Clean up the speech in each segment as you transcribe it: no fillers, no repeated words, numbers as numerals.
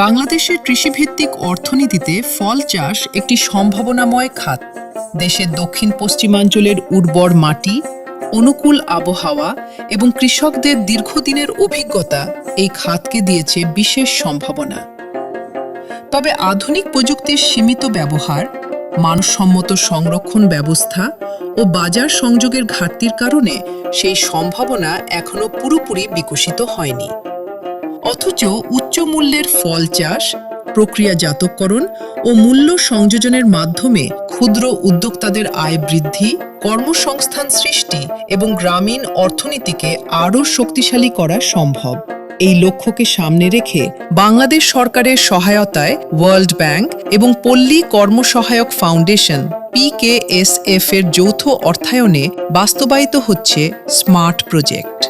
বাংলাদেশের কৃষিভিত্তিক অর্থনীতিতে ফল চাষ একটি সম্ভাবনাময় খাত। দেশের দক্ষিণ পশ্চিমাঞ্চলের উর্বর মাটি, অনুকূল আবহাওয়া এবং কৃষকদের দীর্ঘদিনের অভিজ্ঞতা এই খাতকে দিয়েছে বিশেষ সম্ভাবনা। তবে আধুনিক প্রযুক্তির সীমিত ব্যবহার, মানসম্মত সংরক্ষণ ব্যবস্থা ও বাজার সংযোগের ঘাটতির কারণে সেই সম্ভাবনা এখনো পুরোপুরি বিকশিত হয়নি। অথচ উচ্চ মূল্যের ফল চাষ, প্রক্রিয়াজাতকরণ ও মূল্য সংযোজনের মাধ্যমে ক্ষুদ্র উদ্যোক্তাদের আয় বৃদ্ধি, কর্মসংস্থান সৃষ্টি এবং গ্রামীণ অর্থনীতিকে আরও শক্তিশালী করা সম্ভব। এই লক্ষ্যকে সামনে রেখে বাংলাদেশ সরকারের সহায়তায় ওয়ার্ল্ড ব্যাংক এবং পল্লী কর্মসহায়ক ফাউন্ডেশন PKSF এর যৌথ অর্থায়নে বাস্তবায়িত হচ্ছে স্মার্ট প্রজেক্ট।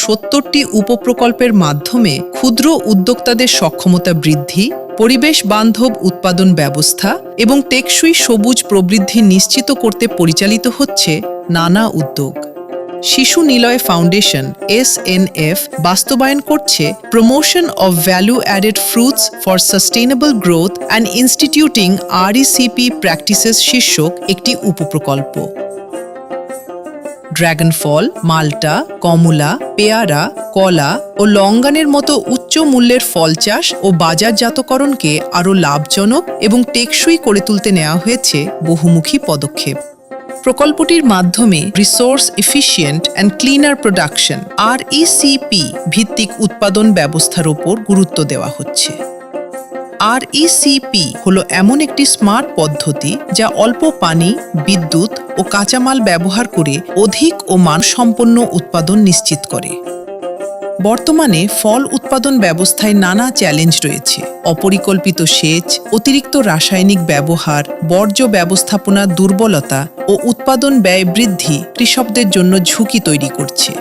৭০টি উপপ্রকল্পের মাধ্যমে ক্ষুদ্র উদ্যোক্তাদের সক্ষমতা বৃদ্ধি, পরিবেশ বান্ধব উৎপাদন ব্যবস্থা এবং টেকসই সবুজ প্রবৃদ্ধি নিশ্চিত করতে পরিচালিত হচ্ছে নানা উদ্যোগ। শিশু নিলয় ফাউন্ডেশন SNF বাস্তবায়ন করছে promotion of value added fruits for sustainable growth and instituting RECP practices শীর্ষক একটি উপপ্রকল্প। ড্রাগন ফল, মাল্টা, কমলা, পেয়ারা, কলা ও লঙ্গানের মতো উচ্চ মূল্যের ফল চাষ ও বাজারজাতকরণকে আরও লাভজনক এবং টেকসই করে তুলতে নেওয়া হয়েছে বহুমুখী পদক্ষেপ। প্রকল্পটির মাধ্যমে resource efficient and cleaner production RECP ভিত্তিক উৎপাদন ব্যবস্থার ওপর গুরুত্ব দেওয়া হচ্ছে। RECP হলো এমন একটি স্মার্ট পদ্ধতি যা অল্প পানি, বিদ্যুৎ ও কাঁচামাল ব্যবহার করে অধিক ও মানসম্পন্ন উৎপাদন নিশ্চিত করে। বর্তমানে ফল উৎপাদন ব্যবস্থায় নানা চ্যালেঞ্জ রয়েছে। অপরিকল্পিত সেচ, অতিরিক্ত রাসায়নিক ব্যবহার, বর্জ্য ব্যবস্থাপনা দুর্বলতা ও উৎপাদন ব্যয় বৃদ্ধি কৃষকদের জন্য ঝুঁকি তৈরি করছে।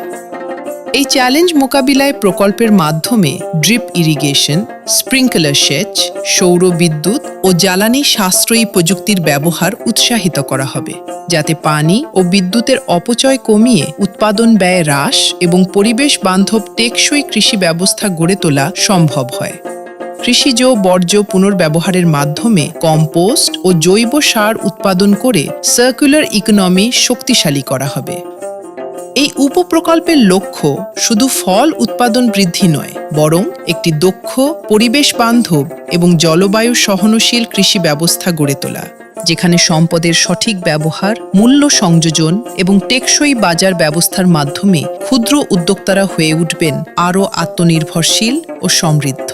এই চ্যালেঞ্জ মোকাবিলায় প্রকল্পের মাধ্যমে ড্রিপ ইরিগেশন, স্প্রিংকলার সেচ, সৌর বিদ্যুৎ ও জ্বালানি সাশ্রয়ী প্রযুক্তির ব্যবহার উৎসাহিত করা হবে, যাতে পানি ও বিদ্যুতের অপচয় কমিয়ে উৎপাদন ব্যয় হ্রাস এবং পরিবেশ বান্ধব টেকসই কৃষি ব্যবস্থা গড়ে তোলা সম্ভব হয়। কৃষিজ বর্জ্য পুনর্ব্যবহারের মাধ্যমে কম্পোস্ট ও জৈব সার উৎপাদন করে সার্কুলার ইকোনমি শক্তিশালী করা হবে। এই উপপ্রকল্পের লক্ষ্য শুধু ফল উৎপাদন বৃদ্ধি নয়, বরং একটি দক্ষ, পরিবেশ বান্ধব এবং জলবায়ু সহনশীল কৃষি ব্যবস্থা গড়ে তোলা, যেখানে সম্পদের সঠিক ব্যবহার, মূল্য সংযোজন এবং টেকসই বাজার ব্যবস্থার মাধ্যমে ক্ষুদ্র উদ্যোক্তারা হয়ে উঠবেন আরও আত্মনির্ভরশীল ও সমৃদ্ধ।